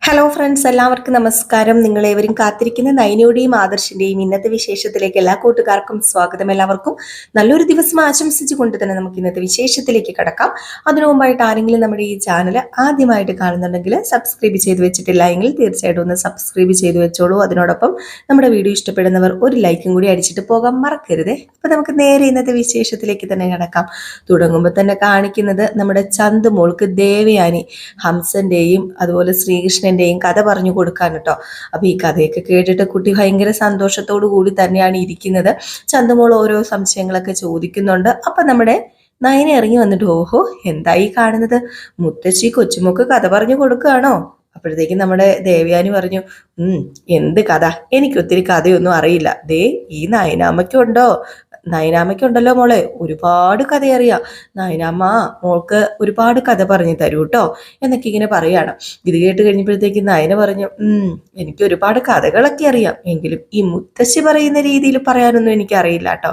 Hello friends, എല്ലാവർക്കും നമസ്കാരം. നിങ്ങളേവരും കാത്തിരിക്കുന്ന നൈനയുടെയും ആദർശിന്റെയും ഇന്നത്തെ വിശേഷത്തിലേക്ക് എല്ലാ കൂട്ടുകാർക്കും സ്വാഗതം. എല്ലാവർക്കും നല്ലൊരു ദിവസം ആശംസിച്ചുകൊണ്ട് തന്നെ നമുക്ക് ഇന്നത്തെ വിശേഷത്തിലേക്ക് കടക്കാം. അതിനു മുമ്പായിട്ട് ആരെങ്കിലും നമ്മുടെ ഈ ചാനൽ ആദ്യമായിട്ട് കാണുന്നുണ്ടെങ്കിൽ സബ്സ്ക്രൈബ് ചെയ്ത് വെച്ചിട്ടില്ല എങ്കിൽ തീർച്ചയായിട്ടും ഒന്ന് സബ്സ്ക്രൈബ് ചെയ്ത് വെച്ചോളൂ. അതിനോടൊപ്പം നമ്മുടെ വീഡിയോ ഇഷ്ടപ്പെടുന്നവർ ഒരു ലൈക്കും കൂടി അടിച്ചിട്ട് പോകാൻ മറക്കരുത്. അപ്പൊ നമുക്ക് നേരെ ഇന്നത്തെ വിശേഷത്തിലേക്ക് തന്നെ കടക്കാം. തുടങ്ങുമ്പോൾ തന്നെ കാണിക്കുന്നത് നമ്മുടെ ചന്തുമോൾക്ക് ദേവയാനി ഹംസന്റെയും അതുപോലെ ശ്രീകൃഷ്ണന്റെയും കഥ പറഞ്ഞു കൊടുക്കാൻ കേട്ടോ. അപ്പൊ ഈ കഥയൊക്കെ കേട്ടിട്ട് കുട്ടി ഭയങ്കര സന്തോഷത്തോടു കൂടി തന്നെയാണ് ഇരിക്കുന്നത്. ചന്തുമോൾ ഓരോ സംശയങ്ങളൊക്കെ ചോദിക്കുന്നുണ്ട്. അപ്പൊ നമ്മുടെ നയന ഇറങ്ങി വന്നിട്ട്, ഓഹോ, എന്തായി കാണുന്നത്? മുത്തശ്ശി കൊച്ചുമോക്ക് കഥ പറഞ്ഞു കൊടുക്കുകയാണോ? അപ്പോഴത്തേക്കും നമ്മുടെ ദേവയാനി പറഞ്ഞു, എന്ത് കഥ? എനിക്ക് ഒത്തിരി കഥയൊന്നും അറിയില്ല. ദേ ഈ നയനാമ്മയ്ക്കുണ്ടോ? നയനാമ്മയ്ക്കുണ്ടല്ലോ മോളെ, ഒരുപാട് കഥയറിയാം. നയനാമ്മ മോൾക്ക് ഒരുപാട് കഥ പറഞ്ഞു തരൂ കേട്ടോ എന്നൊക്കെ ഇങ്ങനെ പറയാണ്. ഇത് കേട്ട് കഴിഞ്ഞപ്പോഴത്തേക്ക് നയന പറഞ്ഞു, എനിക്ക് ഒരുപാട് കഥകളൊക്കെ അറിയാം, എങ്കിലും ഈ മുത്തശ്ശി പറയുന്ന രീതിയിൽ പറയാനൊന്നും എനിക്ക് അറിയില്ല കേട്ടോ.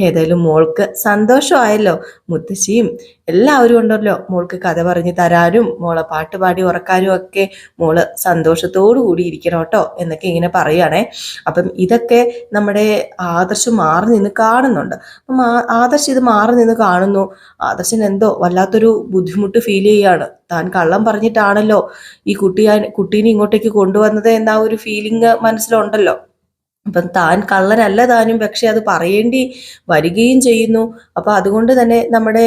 ഏതായാലും മോൾക്ക് സന്തോഷമായല്ലോ. മുത്തശ്ശിയും എല്ലാവരും ഉണ്ടല്ലോ മോൾക്ക് കഥ പറഞ്ഞു തരാനും മോളെ പാട്ട് പാടി ഉറക്കാനും ഒക്കെ മോള് സന്തോഷത്തോടു കൂടി ഇരിക്കണം കേട്ടോ എന്നൊക്കെ ഇങ്ങനെ പറയുകയാണേ. അപ്പം ഇതൊക്കെ നമ്മുടെ ആദർശം മാറി നിന്ന് കാണുന്നുണ്ട്. അപ്പം ആദർശ് ഇത് മാറി നിന്ന് കാണുന്നു. ആദർശന് എന്തോ വല്ലാത്തൊരു ബുദ്ധിമുട്ട് ഫീൽ ചെയ്യാണ്. താൻ കള്ളം പറഞ്ഞിട്ടാണല്ലോ ഈ കുട്ടീനെ ഇങ്ങോട്ടേക്ക് കൊണ്ടുവന്നത് എന്ന ഒരു ഫീലിംഗ് മനസ്സിലുണ്ടല്ലോ. അപ്പം താൻ കള്ളനല്ല താനും, പക്ഷെ അത് പറയേണ്ടി വരികയും ചെയ്യുന്നു. അപ്പൊ അതുകൊണ്ട് തന്നെ നമ്മുടെ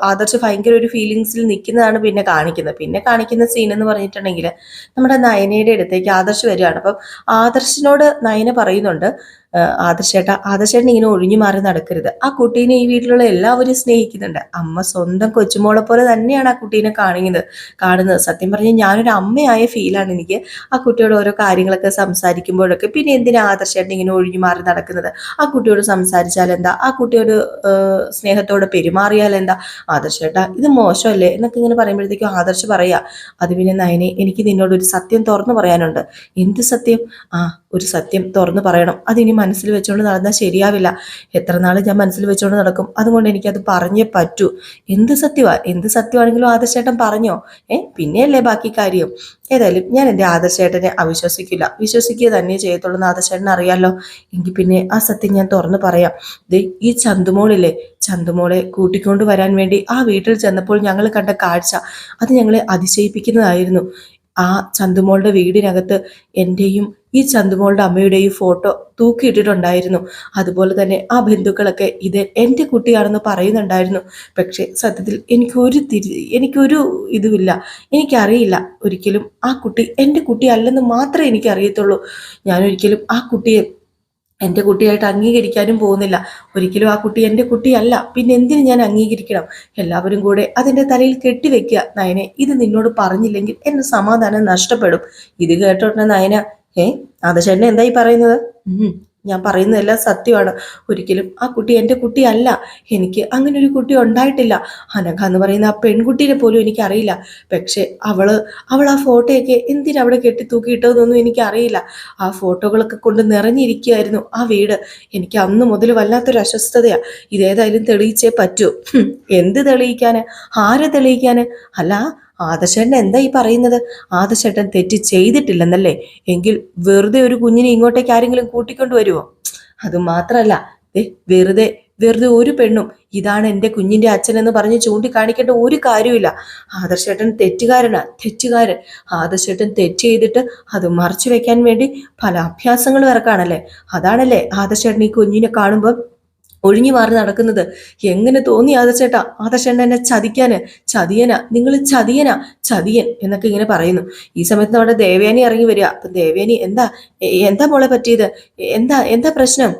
ആദർശ് ഭയങ്കര ഒരു ഫീലിങ്സിൽ നിൽക്കുന്നതാണ് പിന്നെ കാണിക്കുന്ന സീൻ എന്ന് പറഞ്ഞിട്ടുണ്ടെങ്കിൽ നമ്മുടെ നയനയുടെ അടുത്തേക്ക് ആദർശ് വരികയാണ്. അപ്പം ആദർശിനോട് നയന പറയുന്നുണ്ട്, ആദർശേട്ടൻ ഇങ്ങനെ ഒഴിഞ്ഞു മാറി നടക്കരുത്. ആ കുട്ടീനെ ഈ വീട്ടിലുള്ള എല്ലാവരും സ്നേഹിക്കുന്നുണ്ട്. അമ്മ സ്വന്തം കൊച്ചുമോളെ പോലെ തന്നെയാണ് ആ കുട്ടീനെ കാണുന്നത്. സത്യം പറഞ്ഞാൽ ഞാനൊരു അമ്മയായ ഫീലാണ് എനിക്ക് ആ കുട്ടിയോട് ഓരോ കാര്യങ്ങളൊക്കെ സംസാരിക്കുമ്പോഴൊക്കെ. പിന്നെ എന്തിനാ ആദർശേട്ടൻ ഇങ്ങനെ ഒഴിഞ്ഞു മാറി നടക്കുന്നത്? ആ കുട്ടിയോട് സംസാരിച്ചാൽ എന്താ? ആ കുട്ടിയോട് സ്നേഹത്തോടെ പെരുമാറിയാൽ എന്താ? ആദർശേട്ടാ, ഇത് മോശമല്ലേ എന്നൊക്കെ ഇങ്ങനെ പറയുമ്പോഴത്തേക്കും ആദർശ് പറയാ, അത് പിന്നെ നയനെ, എനിക്ക് നിന്നോട് ഒരു സത്യം തുറന്നു പറയാനുണ്ട്. എന്ത് സത്യം? ഒരു സത്യം തുറന്നു പറയണം. അതിനി മനസ്സിൽ വെച്ചുകൊണ്ട് നടന്നാൽ ശരിയാവില്ല. എത്ര നാൾ ഞാൻ മനസ്സിൽ വെച്ചുകൊണ്ട് നടക്കും? അതുകൊണ്ട് എനിക്കത് പറഞ്ഞേ പറ്റൂ. എന്ത് സത്യമാണെങ്കിലും ആദർശേട്ടൻ പറഞ്ഞോ? പിന്നെയല്ലേ ബാക്കി കാര്യം. ഏതായാലും ഞാൻ എൻ്റെ ആദർശേട്ടനെ വിശ്വസിക്കുക തന്നെ ചെയ്യത്തുള്ളൂ എന്ന് ആദർശേട്ടനെ അറിയാലോ. എങ്കിൽ പിന്നെ ആ സത്യം ഞാൻ തുറന്നു പറയാം. ഈ ചന്തുമോളെ കൂട്ടിക്കൊണ്ട് വരാൻ വേണ്ടി ആ വീട്ടിൽ ചെന്നപ്പോൾ ഞങ്ങൾ കണ്ട കാഴ്ച അത് ഞങ്ങളെ അതിശയിപ്പിക്കുന്നതായിരുന്നു. ആ ചന്തുമോളുടെ വീടിനകത്ത് എൻ്റെയും ഈ ചന്തുമോളുടെ അമ്മയുടെയും ഫോട്ടോ തൂക്കിയിട്ടിട്ടുണ്ടായിരുന്നു. അതുപോലെ തന്നെ ആ ബന്ധുക്കളൊക്കെ ഇത് എൻ്റെ കുട്ടിയാണെന്ന് പറയുന്നുണ്ടായിരുന്നു. പക്ഷെ സത്യത്തിൽ എനിക്കൊരു ഇതുമില്ല. എനിക്കറിയില്ല, ഒരിക്കലും ആ കുട്ടി എൻ്റെ കുട്ടി അല്ലെന്ന് മാത്രമേ എനിക്കറിയത്തുള്ളൂ. ഞാനൊരിക്കലും ആ കുട്ടിയെ എൻ്റെ കുട്ടിയായിട്ട് അംഗീകരിക്കാനും പോകുന്നില്ല. ഒരിക്കലും ആ കുട്ടി എൻ്റെ കുട്ടിയല്ല. പിന്നെ എന്തിനു ഞാൻ അംഗീകരിക്കണം? എല്ലാവരും കൂടെ അതിൻ്റെ തലയിൽ കെട്ടിവെക്കുക. നയനെ, ഇത് നിന്നോട് പറഞ്ഞില്ലെങ്കിൽ എൻ്റെ സമാധാനം നഷ്ടപ്പെടും. ഇത് കേട്ടോട്ടെ നയന, ആദർശേട്ടനെ എന്തായി പറയുന്നത്? ഞാൻ പറയുന്നതെല്ലാം സത്യമാണ്. ഒരിക്കലും ആ കുട്ടി എൻ്റെ കുട്ടിയല്ല. എനിക്ക് അങ്ങനെ ഒരു കുട്ടി ഉണ്ടായിട്ടില്ല. അനഘ എന്ന് പറയുന്ന ആ പെൺകുട്ടീനെ പോലും എനിക്കറിയില്ല. പക്ഷെ അവൾ ആ ഫോട്ടോയൊക്കെ എന്തിനാ അവിടെ കെട്ടി തൂക്കിയിട്ടതെന്നൊന്നും എനിക്കറിയില്ല. ആ ഫോട്ടോകളൊക്കെ കൊണ്ട് നിറഞ്ഞിരിക്കുകയായിരുന്നു ആ വീട്. എനിക്ക് അന്ന് മുതൽ വല്ലാത്തൊരു അസ്വസ്ഥതയാണ്. ഇതേതായാലും തെളിയിച്ചേ പറ്റൂ. എന്ത് തെളിയിക്കാന്? ആരെ തെളിയിക്കാന്? അല്ല, ആദർശേട്ടൻ എന്താ ഈ പറയുന്നത്? ആദർശേട്ടൻ തെറ്റ് ചെയ്തിട്ടില്ലെന്നല്ലേ? എങ്കിൽ വെറുതെ ഒരു കുഞ്ഞിനെ ഇങ്ങോട്ടേക്ക് ആരെങ്കിലും കൂട്ടിക്കൊണ്ട് വരുമോ? അത് മാത്രല്ല, വെറുതെ ഒരു പെണ്ണും ഇതാണ് എൻ്റെ കുഞ്ഞിന്റെ അച്ഛനെന്ന് പറഞ്ഞ് ചൂണ്ടിക്കാണിക്കേണ്ട ഒരു കാര്യമില്ല. ആദർശേട്ടൻ തെറ്റുകാരൻ. ആദർശേട്ടൻ തെറ്റ് ചെയ്തിട്ട് അത് മറച്ചു വെക്കാൻ വേണ്ടി പല അഭ്യാസങ്ങളും ഇറക്കാണല്ലേ? അതാണല്ലേ ആദർശേട്ടൻ ഈ കുഞ്ഞിനെ കാണുമ്പോൾ ഒഴിഞ്ഞു മാറി നടക്കുന്നത്? എങ്ങനെ തോന്നി ആദർശേട്ടൻ എന്നെ നിങ്ങൾ ചതിയൻ എന്നൊക്കെ ഇങ്ങനെ പറയുന്നു. ഈ സമയത്ത് നമ്മുടെ ദേവയാനി ഇറങ്ങി വരിക. അപ്പൊ ദേവയാനി, എന്താ മോളെ പറ്റിയത്? എന്താ പ്രശ്നം?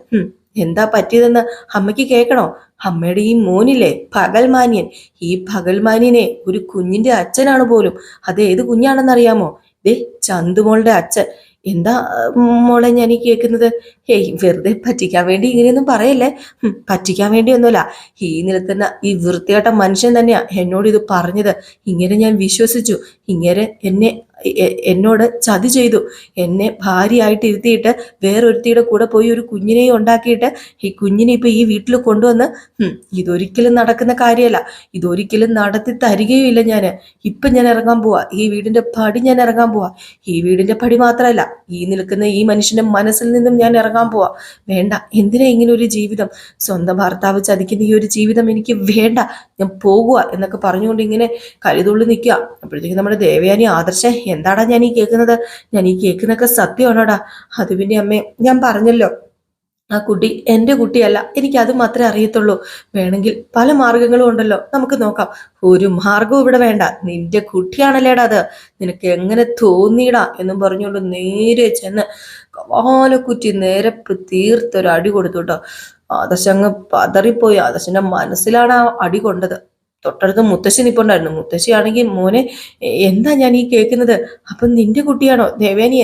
എന്താ പറ്റിയതെന്ന് അമ്മയ്ക്ക് കേൾക്കണോ? അമ്മയുടെ ഈ മോനില്ലേ പകൽമാന്യൻ, ഈ പകൽമാന്യനെ ഒരു കുഞ്ഞിന്റെ അച്ഛനാണ് പോലും. അത് ഏത് കുഞ്ഞാണെന്നറിയാമോ? ചന്തുമോളുടെ അച്ഛൻ. എന്താ മോളെ ഞാൻ ഈ കേൾക്കുന്നത്? വെറുതെ പറ്റിക്കാൻ വേണ്ടി ഇങ്ങനെയൊന്നും പറയല്ലേ. പറ്റിക്കാൻ വേണ്ടി ഒന്നുമല്ല. ഈ നിലത്തുന്ന ഈ വൃത്തികെട്ട മനുഷ്യൻ തന്നെയാ എന്നോട് ഇത് പറഞ്ഞത്. ഇങ്ങനെ ഞാൻ വിശ്വസിച്ചു. ഇങ്ങനെ എന്നോട് ചതി ചെയ്തു. എന്നെ ഭാര്യയായിട്ട് ഇരുത്തിയിട്ട് വേറൊരുത്തിയുടെ കൂടെ പോയി ഒരു കുഞ്ഞിനെയും ഉണ്ടാക്കിയിട്ട് ഈ കുഞ്ഞിനെ ഇപ്പൊ ഈ വീട്ടിൽ കൊണ്ടുവന്ന് ഇതൊരിക്കലും നടക്കുന്ന കാര്യമല്ല. ഇതൊരിക്കലും നടത്തി തരികയുമില്ല. ഞാൻ ഇറങ്ങാൻ പോവാ. ഈ വീടിന്റെ പടി ഞാൻ ഇറങ്ങാൻ പോവാ. ഈ വീടിന്റെ പടി മാത്രമല്ല, ഈ നിൽക്കുന്ന ഈ മനുഷ്യന്റെ മനസ്സിൽ നിന്നും ഞാൻ ഇറങ്ങാൻ പോവാ. വേണ്ട, എന്തിനാ ഇങ്ങനെ ഒരു ജീവിതം? സ്വന്തം ഭർത്താവ് ചതിക്കുന്ന ഈ ഒരു ജീവിതം എനിക്ക് വേണ്ട, ഞാൻ പോകുക എന്നൊക്കെ പറഞ്ഞുകൊണ്ട് ഇങ്ങനെ കരുതുള്ളി നിൽക്കുക. അപ്പോഴത്തേക്കും നമ്മുടെ ദേവയാനി ആദർശ, എന്താടാ ഞാൻ ഈ കേൾക്കുന്നത്? ഞാൻ ഈ കേൾക്കുന്നൊക്കെ സത്യമാണോടാ? അത് പിന്നെ അമ്മേ, ഞാൻ പറഞ്ഞല്ലോ, ആ കുട്ടി എൻ്റെ കുട്ടിയല്ല, എനിക്ക് അത് മാത്രമേ അറിയത്തുള്ളൂ. വേണമെങ്കിൽ പല മാർഗങ്ങളും ഉണ്ടല്ലോ, നമുക്ക് നോക്കാം. ഒരു മാർഗവും ഇവിടെ വേണ്ട, നിന്റെ കുട്ടിയാണല്ലേടാ അത്, നിനക്ക് എങ്ങനെ തോന്നിയിടാ എന്നും പറഞ്ഞുകൊണ്ട് നേരെ ചെന്ന് കവാലക്കുറ്റി നേരെ തീർത്തൊരു കൊടുത്തു കേട്ടോ. ആദർശങ്ങ് പതറിപ്പോയി. ആദർശന്റെ മനസ്സിലാണ് ആ അടി കൊണ്ടത്. തൊട്ടടുത്ത് മുത്തശ്ശി നിപ്പുണ്ടായിരുന്നു. മുത്തശ്ശിയാണെങ്കിൽ, മോനെ എന്താ ഞാൻ ഈ കേൾക്കുന്നത്? അപ്പൊ നിന്റെ കുട്ടിയാണോ? ദേവേനി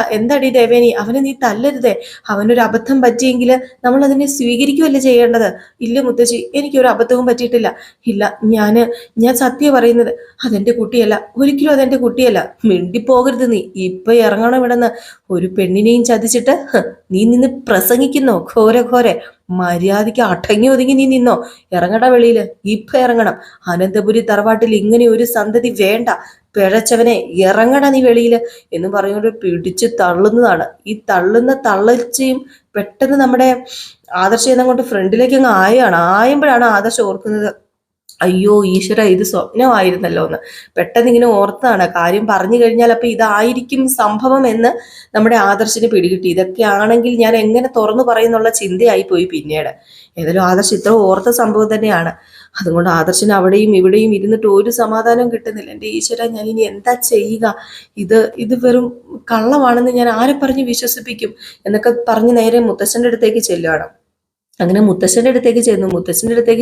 എന്താടി ദേവേനി, അവനെ നീ തല്ലരുതേ. അവനൊരു അബദ്ധം പറ്റിയെങ്കിൽ നമ്മൾ അതിനെ സ്വീകരിക്കുകയല്ലേ ചെയ്യേണ്ടത്? ഇല്ല മുത്തശ്ശി, എനിക്കൊരു അബദ്ധവും പറ്റിയിട്ടില്ല. ഇല്ല, ഞാൻ സത്യം പറയുന്നത്, അതെന്റെ കുട്ടിയല്ല, ഒരിക്കലും അതെന്റെ കുട്ടിയല്ല. മിണ്ടിപ്പോകരുത് നീ, ഇപ്പൊ ഇറങ്ങണം ഇവിടെന്ന്. ഒരു പെണ്ണിനെയും ചതിച്ചിട്ട് നീ നിന്ന് പ്രസംഗിക്കുന്നോ? ഘോരെ മര്യാദയ്ക്ക് അടങ്ങി ഒതുങ്ങി നീ നിന്നോ. ഇറങ്ങട വെളിയില്, ഇപ്പൊ ഇറങ്ങണം. അനന്തപുരി തറവാട്ടിൽ ഇങ്ങനെ ഒരു സന്തതി വേണ്ട. പിഴച്ചവനെ, ഇറങ്ങട നീ വെളിയില് എന്ന് പറഞ്ഞുകൊണ്ട് പിടിച്ച് തള്ളുന്നതാണ്. ഈ തള്ളുന്ന തള്ളച്ചയും പെട്ടെന്ന് നമ്മുടെ ആദർശം എന്നങ്ങോട്ട് ഫ്രണ്ടിലേക്ക് അങ്ങ് ആയുമ്പോഴാണ് ആദർശം ഓർക്കുന്നത്, അയ്യോ ഈശ്വര, ഇത് സ്വപ്നമായിരുന്നല്ലോ എന്ന്. പെട്ടെന്ന് ഇങ്ങനെ ഓർത്താണ്. കാര്യം പറഞ്ഞു കഴിഞ്ഞാൽ അപ്പൊ ഇതായിരിക്കും സംഭവം എന്ന് നമ്മുടെ ആദർശിന് പിടികിട്ടി. ഇതൊക്കെ ആണെങ്കിൽ ഞാൻ എങ്ങനെ തുറന്നു പറയുന്നുള്ള ചിന്തയായി പോയി പിന്നീട്. ഏതായാലും ആദർശ് ഇത്ര ഓർത്ത സംഭവം തന്നെയാണ്. അതുകൊണ്ട് ആദർശിന് അവിടെയും ഇവിടെയും ഇരുന്നിട്ട് ഒരു സമാധാനവും കിട്ടുന്നില്ല. എൻ്റെ ഈശ്വര, ഞാൻ ഇനി എന്താ ചെയ്യുക? ഇത് വെറും കള്ളമാണെന്ന് ഞാൻ ആരെ പറഞ്ഞ് വിശ്വസിപ്പിക്കും എന്നൊക്കെ പറഞ്ഞ് നേരെ മുത്തശ്ശൻ്റെ അടുത്തേക്ക് ചെല്ലുകയാണ്. അങ്ങനെ മുത്തശ്ശൻ്റെ അടുത്തേക്ക്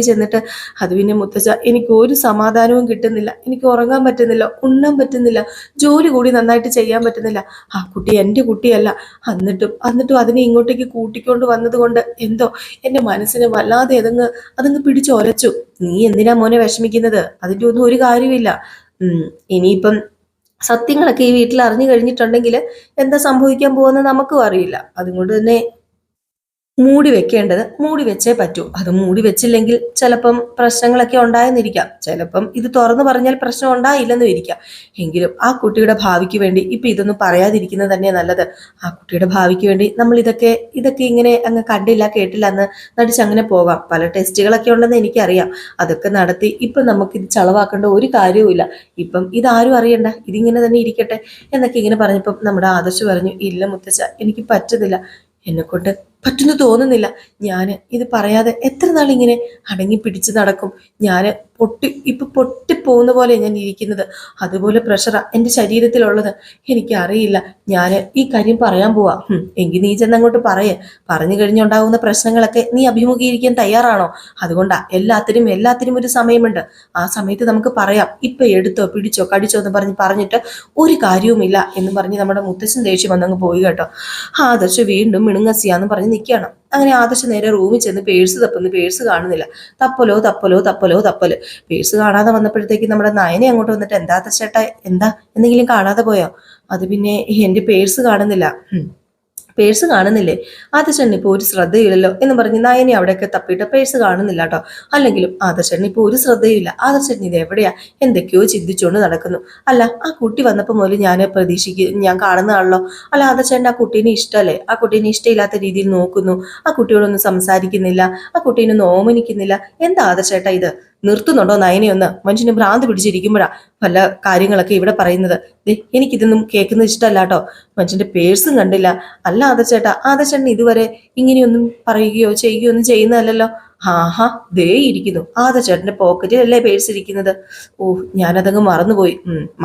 ചെന്നിട്ട്, അത് പിന്നെ മുത്തശ്ശ, എനിക്ക് ഒരു സമാധാനവും കിട്ടുന്നില്ല, എനിക്ക് ഉറങ്ങാൻ പറ്റുന്നില്ല, ഉണ്ണാൻ പറ്റുന്നില്ല, ജോലി കൂടി നന്നായിട്ട് ചെയ്യാൻ പറ്റുന്നില്ല. ആ കുട്ടി എൻ്റെ കുട്ടിയല്ല. എന്നിട്ടും അതിനെ ഇങ്ങോട്ടേക്ക് കൂട്ടിക്കൊണ്ട് വന്നത് കൊണ്ട് എന്തോ എൻ്റെ മനസ്സിന് വല്ലാതെ അതങ്ങ് പിടിച്ചൊലച്ചു. നീ എന്തിനാ മോനെ വിഷമിക്കുന്നത്? അതിൻ്റെ ഒന്നും ഒരു കാര്യമില്ല. ഇനിയിപ്പം സത്യങ്ങളൊക്കെ ഈ വീട്ടിൽ അറിഞ്ഞു കഴിഞ്ഞിട്ടുണ്ടെങ്കിൽ എന്താ സംഭവിക്കാൻ പോകുന്നത് നമുക്കും അറിയില്ല. അതുകൊണ്ട് തന്നെ മൂടി വെച്ചേ പറ്റൂ. അത് മൂടി വെച്ചില്ലെങ്കിൽ ചിലപ്പം പ്രശ്നങ്ങളൊക്കെ ഉണ്ടായെന്നിരിക്കാം. ചിലപ്പം ഇത് തുറന്നു പറഞ്ഞാൽ പ്രശ്നം ഉണ്ടായില്ലെന്നും ഇരിക്കാം. എങ്കിലും ആ കുട്ടിയുടെ ഭാവിക്ക് വേണ്ടി ഇപ്പൊ ഇതൊന്നും പറയാതിരിക്കുന്നത് തന്നെ നല്ലത്. ആ കുട്ടിയുടെ ഭാവിക്ക് വേണ്ടി നമ്മൾ ഇതൊക്കെ ഇങ്ങനെ അങ്ങ് കണ്ടില്ല കേട്ടില്ല എന്ന് നടിച്ച് അങ്ങനെ പോകാം. പല ടെസ്റ്റുകളൊക്കെ ഉണ്ടെന്ന് എനിക്കറിയാം. അതൊക്കെ നടത്തി ഇപ്പൊ നമുക്കിത് ചളവാക്കേണ്ട ഒരു കാര്യവുമില്ല. ഇപ്പം ഇതാരും അറിയണ്ട, ഇതിങ്ങനെ തന്നെ ഇരിക്കട്ടെ എന്നൊക്കെ ഇങ്ങനെ പറഞ്ഞപ്പം നമ്മുടെ ആദർശ് പറഞ്ഞു, ഇല്ല മുത്തച്ഛ, എനിക്ക് പറ്റുന്നില്ല, എന്നെക്കൊണ്ട് പറ്റുന്നു തോന്നുന്നില്ല. ഞാൻ ഇത് പറയാതെ എത്ര നാൾ ഇങ്ങനെ അടങ്ങി പിടിച്ച് നടക്കും? ഞാൻ പൊട്ടിപ്പോകുന്ന പോലെ ഞാൻ ഇരിക്കുന്നത്. അതുപോലെ പ്രഷറാ എൻ്റെ ശരീരത്തിലുള്ളത്. എനിക്കറിയില്ല. ഞാൻ ഈ കാര്യം പറയാൻ പോവാ. എങ്കിൽ നീ ചെന്നങ്ങോട്ട് പറഞ്ഞു കഴിഞ്ഞുണ്ടാകുന്ന പ്രശ്നങ്ങളൊക്കെ നീ അഭിമുഖീകരിക്കാൻ തയ്യാറാണോ? അതുകൊണ്ടാ എല്ലാത്തിനും ഒരു സമയമുണ്ട്. ആ സമയത്ത് നമുക്ക് പറയാം. ഇപ്പൊ എടുത്തോ പിടിച്ചോ കടിച്ചോ എന്ന് പറഞ്ഞിട്ട് ഒരു കാര്യവുമില്ല എന്ന് പറഞ്ഞ് നമ്മുടെ മുത്തശ്ശൻ ദേഷ്യം വന്നങ്ങ് പോയി കേട്ടോ. ആദർശ് വീണ്ടും മിണുങ്ങസിയാന്ന് പറഞ്ഞ് നിൽക്കുകയാണ്. അങ്ങനെ ആദർശ് നേരെ റൂമിൽ ചെന്ന് പേഴ്സ് തപ്പുന്നു. പേഴ്സ് കാണുന്നില്ല. തപ്പല്. പേഴ്സ് കാണാതെ വന്നപ്പോഴത്തേക്ക് നമ്മുടെ നയനെ അങ്ങോട്ട് വന്നിട്ട്, എന്താ ചേട്ടാ, എന്തെങ്കിലും കാണാതെ പോയോ? അത് പിന്നെ എൻ്റെ പേഴ്സ് കാണുന്നില്ലേ? ആദർശൻ ഇപ്പോൾ ഒരു ശ്രദ്ധയില്ലല്ലോ എന്ന് പറഞ്ഞ് നയനെ അവിടെയൊക്കെ തപ്പിയിട്ട് പേഴ്സ് കാണുന്നില്ല കേട്ടോ. അല്ലെങ്കിലും ആദർശൻ ഇപ്പോൾ ഒരു ശ്രദ്ധയില്ല. ആദർശൻ ഇത് എവിടെയാ, എന്തൊക്കെയോ ചിന്തിച്ചുകൊണ്ട് നടക്കുന്നു. അല്ല, ആ കുട്ടി വന്നപ്പോൾ മുതൽ ഞാൻ കാണുന്നതാണല്ലോ. അല്ല, ആദർശൻ്റെ ആ കുട്ടീനെ ഇഷ്ടമല്ലേ? ആ കുട്ടീനെ ഇഷ്ടമില്ലാത്ത രീതിയിൽ നോക്കുന്നു. ആ കുട്ടിയോടൊന്നും സംസാരിക്കുന്നില്ല, ആ കുട്ടീനൊന്നും ഓമനിക്കുന്നില്ല. എന്താ ആദർശേട്ടാ ഇത്? നിർത്തുന്നുണ്ടോ നയനെയൊന്ന്? മനുഷ്യന് ഭ്രാന്ത് പിടിച്ചിരിക്കുമ്പോഴാ പല കാര്യങ്ങളൊക്കെ ഇവിടെ പറയുന്നത്. എനിക്കിതൊന്നും കേൾക്കുന്നത് ഇഷ്ടമല്ല കേട്ടോ. മനുഷ്യന്റെ പേഴ്സും കണ്ടില്ല. അല്ല ആദർശേട്ടൻ ഇതുവരെ ഇങ്ങനെയൊന്നും പറയുകയോ ചെയ്യുകയോ ഒന്നും ചെയ്യുന്നതല്ലല്ലോ. ആഹാ, ദേ ഇരിക്കുന്നു. ആദർശേട്ടന്റെ പോക്കറ്റിലല്ലേ പേഴ്സ് ഇരിക്കുന്നത്? ഓ, ഞാനതങ്ങ് മറന്നുപോയി.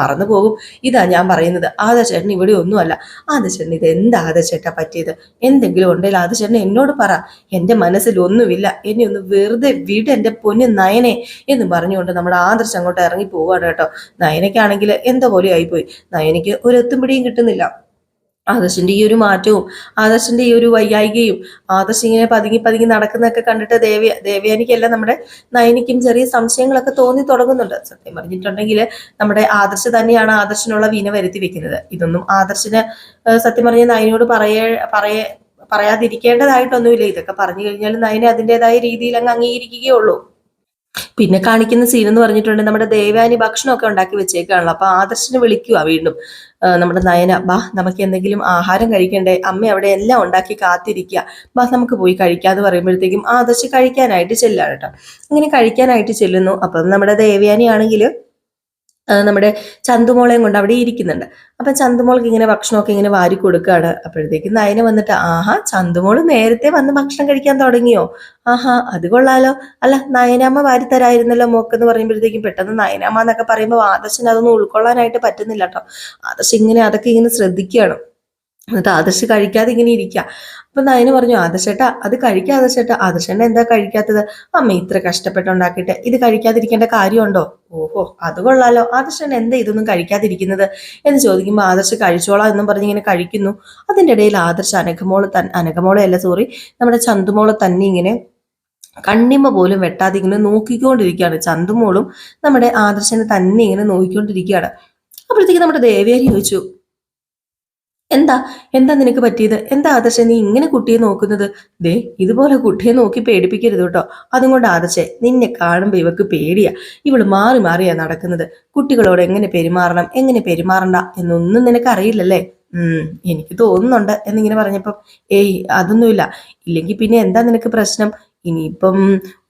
മറന്നുപോകും. ഇതാ ഞാൻ പറയുന്നത്, ആദർശേട്ടൻ ഇവിടെ ഒന്നുമല്ല. ആദർശേട്ടൻ ഇത് എന്താ ആദർശേട്ടാ പറ്റിയത്? എന്തെങ്കിലും ഉണ്ടെങ്കിൽ ആദർശേട്ടൻ എന്നോട് പറ. എൻ്റെ മനസ്സിൽ ഒന്നുമില്ല, എന്നെ ഒന്ന് വെറുതെ വിട് എൻ്റെ പൊന്നു നയനെ എന്ന് പറഞ്ഞുകൊണ്ട് നമ്മുടെ ആദർശം അങ്ങോട്ട് ഇറങ്ങി പോവാണ് കേട്ടോ. നയനയ്ക്കാണെങ്കിൽ എന്താ പോലെ ആയിപ്പോയി. നയനയ്ക്ക് ഒരു എത്തും പിടിയും കിട്ടുന്നില്ല. ആദർശിന്റെ ഈ ഒരു മാറ്റവും ആദർശിന്റെ ഈ ഒരു വൈകായികയും ആദർശ് ഇങ്ങനെ പതുങ്ങി പതുങ്ങി നടക്കുന്നതൊക്കെ കണ്ടിട്ട് ദേവയാനിക്കല്ല നമ്മുടെ നയനിക്കും ചെറിയ സംശയങ്ങളൊക്കെ തോന്നി തുടങ്ങുന്നുണ്ട്. സത്യം പറഞ്ഞിട്ടുണ്ടെങ്കിൽ നമ്മുടെ ആദർശ് തന്നെയാണ് ആദർശിനുള്ള വീണ വരുത്തി വെക്കുന്നത്. ഇതൊന്നും ആദർശിന് സത്യം പറഞ്ഞ നയനോട് പറയാതിരിക്കേണ്ടതായിട്ടൊന്നുമില്ല. ഇതൊക്കെ പറഞ്ഞു കഴിഞ്ഞാൽ നയനെ അതിൻ്റെതായ രീതിയിൽ അങ്ങ് അംഗീകരിക്കുകയുള്ളൂ. പിന്നെ കാണിക്കുന്ന സീൻ എന്ന് പറഞ്ഞിട്ടുണ്ടെങ്കിൽ നമ്മുടെ ദേവാനി ഭക്ഷണമൊക്കെ ഉണ്ടാക്കി വെച്ചേക്കാണല്ലോ. അപ്പൊ ആദർശിനെ വിളിക്കുക വീണ്ടും നമ്മുടെ നയന, ബാ നമുക്ക് എന്തെങ്കിലും ആഹാരം കഴിക്കണ്ടേ, അമ്മ അവിടെ എല്ലാം ഉണ്ടാക്കി കാത്തിരിക്കുക, ബാ നമുക്ക് പോയി കഴിക്കാന്ന് പറയുമ്പോഴത്തേക്കും ആദർശ് കഴിക്കാനായിട്ട് ചെല്ലാണ് കേട്ടോ. ഇങ്ങനെ കഴിക്കാനായിട്ട് ചെല്ലുന്നു. അപ്പം നമ്മുടെ ദേവയാനി ആണെങ്കിൽ നമ്മുടെ ചന്തുമോളെയും കൊണ്ട് അവിടെ ഇരിക്കുന്നുണ്ട്. അപ്പൊ ചന്തുമോൾക്ക് ഇങ്ങനെ ഭക്ഷണമൊക്കെ ഇങ്ങനെ വാരി കൊടുക്കുകയാണ്. അപ്പോഴത്തേക്കും നയന വന്നിട്ട്, ആഹാ ചന്തുമോള് നേരത്തെ വന്ന് ഭക്ഷണം കഴിക്കാൻ തുടങ്ങിയോ, ആഹാ അത് കൊള്ളാലോ, അല്ല നയനാമ്മ വാരി തരായിരുന്നല്ലോ മോക്കെന്ന് പറയുമ്പോഴത്തേക്കും പെട്ടെന്ന് നയനാമ്മ എന്നൊക്കെ പറയുമ്പോൾ ആദർശന് അതൊന്നും ഉൾക്കൊള്ളാനായിട്ട് പറ്റുന്നില്ല കേട്ടോ. ആദർശ് ഇങ്ങനെ അതൊക്കെ ഇങ്ങനെ ശ്രദ്ധിക്കുകയാണ്. എന്നിട്ട് ആദർശ് കഴിക്കാതെ ഇങ്ങനെ ഇരിക്കുക. അപ്പൊ നയന് പറഞ്ഞു, ആദർശേട്ടാ അത് കഴിക്കുക, ആദർശേട്ടാ. ആദർശേട്ട എന്താ കഴിക്കാത്തത്, അമ്മ ഇത്ര കഷ്ടപ്പെട്ടുണ്ടാക്കിയിട്ട് ഇത് കഴിക്കാതിരിക്കേണ്ട കാര്യമുണ്ടോ, ഓഹോ അത് കൊള്ളാലോ, ആദർശൻ എന്താ ഇതൊന്നും കഴിക്കാതിരിക്കുന്നത് എന്ന് ചോദിക്കുമ്പോൾ ആദർശ് കഴിച്ചോളാം എന്നും പറഞ്ഞ് ഇങ്ങനെ കഴിക്കുന്നു. അതിൻ്റെ ഇടയിൽ ആദർശ് അനഘമോളെ അല്ല സോറി നമ്മുടെ ചന്തുമോളെ തന്നെ ഇങ്ങനെ കണ്ണിമ പോലും വെട്ടാതെ ഇങ്ങനെ നോക്കിക്കൊണ്ടിരിക്കുകയാണ്. ചന്തുമോളും നമ്മുടെ ആദർശനെ തന്നെ ഇങ്ങനെ നോക്കിക്കൊണ്ടിരിക്കുകയാണ്. അപ്പോഴത്തേക്ക് നമ്മുടെ ദേവേരി ചോദിച്ചു, എന്താ എന്താ നിനക്ക് പറ്റിയത്, എന്താ ആദർശ നീ ഇങ്ങനെ കുട്ടിയെ നോക്കുന്നത്, ദേ ഇതുപോലെ കുട്ടിയെ നോക്കി പേടിപ്പിക്കരുത് കേട്ടോ. അതും കൊണ്ട് ആദർശെ നിന്നെ കാണുമ്പോ ഇവക്ക് പേടിയാ, ഇവള് മാറി മാറിയാ നടക്കുന്നത്, കുട്ടികളോട് എങ്ങനെ പെരുമാറണം എങ്ങനെ പെരുമാറണ്ട എന്നൊന്നും നിനക്ക് അറിയില്ലല്ലേ. എനിക്ക് തോന്നുന്നുണ്ട് എന്നിങ്ങനെ പറഞ്ഞപ്പം, ഏയ് അതൊന്നുമില്ല, ഇല്ലെങ്കിൽ പിന്നെ എന്താ നിനക്ക് പ്രശ്നം, ഇനിയിപ്പം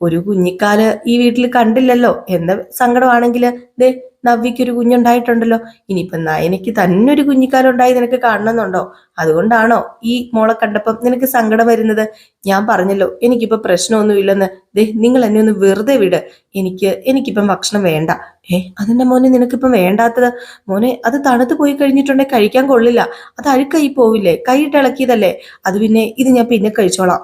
ഒരു കുഞ്ഞിക്കാല് ഈ വീട്ടിൽ കണ്ടില്ലല്ലോ, എന്താ സങ്കടമാണെങ്കിൽ ദേ നവ്യക്കൊരു കുഞ്ഞുണ്ടായിട്ടുണ്ടല്ലോ, ഇനിയിപ്പം നയനയ്ക്ക് തന്നെ ഒരു കുഞ്ഞിക്കാലുണ്ടായി നിനക്ക് കാണണമെന്നുണ്ടോ, അതുകൊണ്ടാണോ ഈ മോളെ കണ്ടപ്പം നിനക്ക് സങ്കടം വരുന്നത്, ഞാൻ പറഞ്ഞല്ലോ എനിക്കിപ്പോ പ്രശ്നമൊന്നുമില്ലെന്ന്, ദേ നിങ്ങൾ എന്നെ ഒന്ന് വെറുതെ വിട്, എനിക്കിപ്പം ഭക്ഷണം വേണ്ട. അതെന്നെ മോനെ നിനക്കിപ്പം വേണ്ടാത്തത്, മോനെ അത് തണുത്ത് പോയി കഴിഞ്ഞിട്ടുണ്ടെങ്കിൽ കഴിക്കാൻ കൊള്ളില്ല, അത് അഴുക്കായി പോവില്ലേ, കൈയിട്ട് ഇളക്കിയതല്ലേ, അത് പിന്നെ ഇത് ഞാൻ പിന്നെ കഴിച്ചോളാം,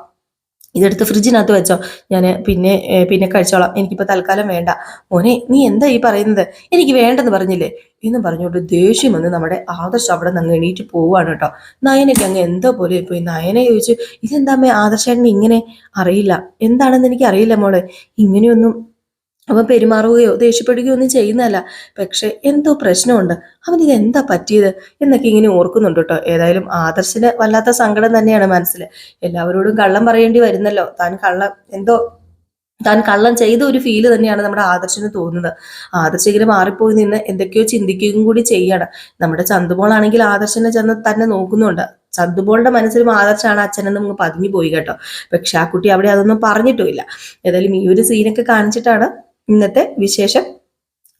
ഇതെടുത്ത് ഫ്രിഡ്ജിനകത്ത് വെച്ചോ, ഞാൻ പിന്നെ കഴിച്ചോളാം, എനിക്കിപ്പോൾ തൽക്കാലം വേണ്ട. മോനെ നീ എന്താ ഈ പറയുന്നത്, എനിക്ക് വേണ്ടെന്ന് പറഞ്ഞില്ലേ എന്നും പറഞ്ഞുകൊണ്ട് ദേഷ്യം വന്ന് നമ്മുടെ ആദർശ് അവിടെ നിന്ന് അങ്ങ് എണീറ്റ് പോവാണ് കേട്ടോ. നയനയ്ക്ക് അങ്ങ് എന്തോ പോലെ പോയി. നയനെ ചോദിച്ചു, ഇതെന്താ ആദർശേട്ടന് ഇങ്ങനെ, അറിയില്ല എന്താണെന്ന് എനിക്ക് അറിയില്ല മോളെ, ഇങ്ങനെയൊന്നും അവൻ പെരുമാറുകയോ ദേഷ്യപ്പെടുകയോ ഒന്നും ചെയ്യുന്നതല്ല, പക്ഷെ എന്തോ പ്രശ്നമുണ്ട്, അവനിത് എന്താ പറ്റിയത് എന്നൊക്കെ ഇങ്ങനെ ഓർക്കുന്നുണ്ട് കേട്ടോ. ഏതായാലും ആദർശിന് വല്ലാത്ത സങ്കടം തന്നെയാണ് മനസ്സിൽ. എല്ലാവരോടും കള്ളം പറയേണ്ടി വരുന്നല്ലോ, താൻ കള്ളം ചെയ്ത ഒരു ഫീല് തന്നെയാണ് നമ്മുടെ ആദർശിന് തോന്നുന്നത്. ആദർശ് ഇങ്ങനെ മാറിപ്പോയി നിന്ന് എന്തൊക്കെയോ ചിന്തിക്കുകയും കൂടി ചെയ്യാണ്. നമ്മുടെ ചന്തുമോളാണെങ്കിൽ ആദർശിനെ ചെന്ന് തന്നെ നോക്കുന്നുണ്ട്. ചന്തുമോളുടെ മനസ്സിലും ആദർശാണ് അച്ഛനെന്ന് നമുക്ക് പതിഞ്ഞു പോയി കേട്ടോ. പക്ഷെ ആ കുട്ടി അവിടെ അതൊന്നും പറഞ്ഞിട്ടുമില്ല. ഏതായാലും ഈ ഒരു സീനൊക്കെ കാണിച്ചിട്ടാണ് ഇന്നത്തെ വിശേഷം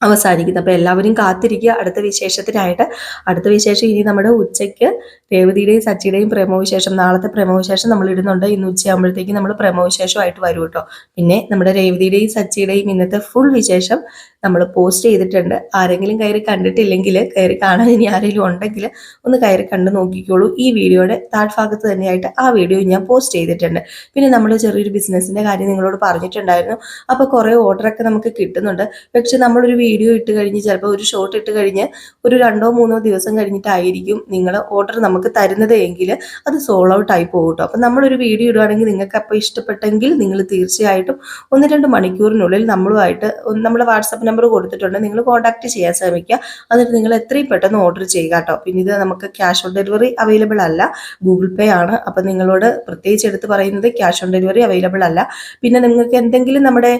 അവസാനിക്കുന്നത്. അപ്പൊ എല്ലാവരും കാത്തിരിക്കുക അടുത്ത വിശേഷത്തിനായിട്ട്. അടുത്ത വിശേഷം ഇനി നമ്മുടെ ഉച്ചയ്ക്ക് രേവതിയുടെയും സച്ചിയുടെയും പ്രേമവിശേഷം, നാളത്തെ പ്രേമവിശേഷം നമ്മൾ ഇടുന്നുണ്ട്. ഇന്ന് ഉച്ചയാകുമ്പോഴത്തേക്ക് നമ്മൾ പ്രേമവിശേഷമായിട്ട് വരും കേട്ടോ. പിന്നെ നമ്മുടെ രേവതിയുടെയും സച്ചിയുടെയും ഇന്നത്തെ ഫുൾ വിശേഷം നമ്മൾ പോസ്റ്റ് ചെയ്തിട്ടുണ്ട്. ആരെങ്കിലും കയറി കണ്ടിട്ടില്ലെങ്കിൽ കയറി കാണാൻ ഇനി ആരെങ്കിലും ഉണ്ടെങ്കിൽ ഒന്ന് കയറി കണ്ടു നോക്കിക്കോളൂ. ഈ വീഡിയോയുടെ താഴ്ഭാഗത്ത് തന്നെയായിട്ട് ആ വീഡിയോ ഞാൻ പോസ്റ്റ് ചെയ്തിട്ടുണ്ട്. പിന്നെ നമ്മൾ ചെറിയൊരു ബിസിനസ്സിന്റെ കാര്യം നിങ്ങളോട് പറഞ്ഞിട്ടുണ്ടായിരുന്നു. അപ്പോൾ കുറേ ഓർഡറൊക്കെ നമുക്ക് കിട്ടുന്നുണ്ട്. പക്ഷെ നമ്മളൊരു വീഡിയോ ഇട്ട് കഴിഞ്ഞ് ചിലപ്പോൾ ഒരു ഷോട്ട് ഇട്ട് കഴിഞ്ഞ് ഒരു 2-3 ദിവസം കഴിഞ്ഞിട്ടായിരിക്കും നിങ്ങൾ ഓർഡർ നമുക്ക് തരുന്നത് എങ്കിൽ അത് സോൾ ഔട്ട് ആയി പോകും കേട്ടോ. അപ്പം നമ്മളൊരു വീഡിയോ ഇടുകയാണെങ്കിൽ നിങ്ങൾക്ക് അപ്പോൾ ഇഷ്ടപ്പെട്ടെങ്കിൽ നിങ്ങൾ തീർച്ചയായിട്ടും 1-2 മണിക്കൂറിനുള്ളിൽ നമ്മളുമായിട്ട് നമ്മുടെ വാട്സപ്പ് നമ്പർ കൊടുത്തിട്ടുണ്ട്, നിങ്ങൾ കോൺടാക്ട് ചെയ്യാൻ ശ്രമിക്കുക. എന്നിട്ട് നിങ്ങൾ എത്രയും പെട്ടെന്ന് ഓർഡർ ചെയ്യുക കേട്ടോ. പിന്നെ ഇത് നമുക്ക് ക്യാഷ് ഓൺ ഡെലിവറി അവൈലബിൾ അല്ല, ഗൂഗിൾ പേ ആണ്. അപ്പം നിങ്ങളോട് പ്രത്യേകിച്ച് എടുത്ത് പറയുന്നത് ക്യാഷ് ഓൺ ഡെലിവറി അവൈലബിൾ അല്ല. പിന്നെ നിങ്ങൾക്ക് എന്തെങ്കിലും നമ്മുടെ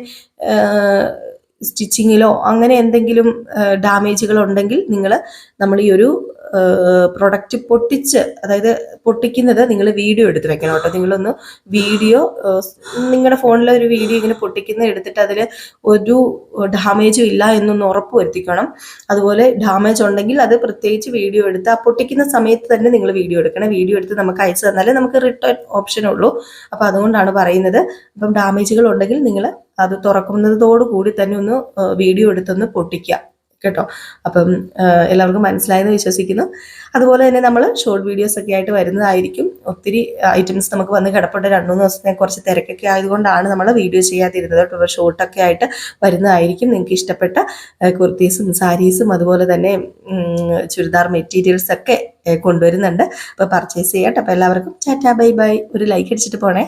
സ്റ്റിച്ചിങ്ങിലോ അങ്ങനെ എന്തെങ്കിലും ഡാമേജുകൾ ഉണ്ടെങ്കിൽ നമ്മൾ ഈ ഒരു പ്രൊഡക്റ്റ് അതായത് പൊട്ടിക്കുന്നത് നിങ്ങൾ വീഡിയോ എടുത്ത് വെക്കണം കേട്ടോ. നിങ്ങളൊന്ന് വീഡിയോ നിങ്ങളുടെ ഫോണിലെ ഒരു വീഡിയോ ഇങ്ങനെ പൊട്ടിക്കുന്നത് എടുത്തിട്ട് അതിൽ ഒരു ഡാമേജും ഇല്ല എന്നൊന്ന് ഉറപ്പ് വരുത്തിക്കണം. അതുപോലെ ഡാമേജ് ഉണ്ടെങ്കിൽ അത് പ്രത്യേകിച്ച് വീഡിയോ എടുത്ത് ആ പൊട്ടിക്കുന്ന സമയത്ത് തന്നെ നിങ്ങൾ വീഡിയോ എടുക്കണം. വീഡിയോ എടുത്ത് നമുക്ക് അയച്ചു തന്നാലേ നമുക്ക് റിട്ടേൺ ഓപ്ഷൻ ഉള്ളൂ. അപ്പോൾ അതുകൊണ്ടാണ് പറയുന്നത്. അപ്പം ഡാമേജുകൾ ഉണ്ടെങ്കിൽ നിങ്ങൾ അത് തുറക്കുന്നതോടുകൂടി തന്നെ ഒന്ന് വീഡിയോ എടുത്തൊന്ന് പൊട്ടിക്കുക. കേട്ടോ. അപ്പം എല്ലാവർക്കും മനസ്സിലായെന്ന് വിശ്വസിക്കുന്നു. അതുപോലെ തന്നെ നമ്മൾ ഷോർട്ട് വീഡിയോസ് ഒക്കെ ആയിട്ട് വരുന്നതായിരിക്കും. ഒത്തിരി ഐറ്റംസ് നമുക്ക് വന്ന് കിടപ്പുണ്ട്. 2-3 ദിവസത്തെ കുറച്ച് തിരക്കൊക്കെ ആയതുകൊണ്ടാണ് നമ്മൾ വീഡിയോ ചെയ്യാതിരുന്നത് കേട്ടോ. അപ്പോൾ ഷോർട്ടൊക്കെ ആയിട്ട് വരുന്നതായിരിക്കും. നിങ്ങൾക്ക് ഇഷ്ടപ്പെട്ട കുർത്തീസും സാരീസും അതുപോലെ തന്നെ ചുരിദാർ മെറ്റീരിയൽസ് ഒക്കെ കൊണ്ടുവരുന്നുണ്ട്. അപ്പോൾ പർച്ചേസ് ചെയ്യാം. അപ്പോൾ എല്ലാവർക്കും ടാറ്റാ ബൈ ബൈ. ഒരു ലൈക്ക് അടിച്ചിട്ട് പോണേ.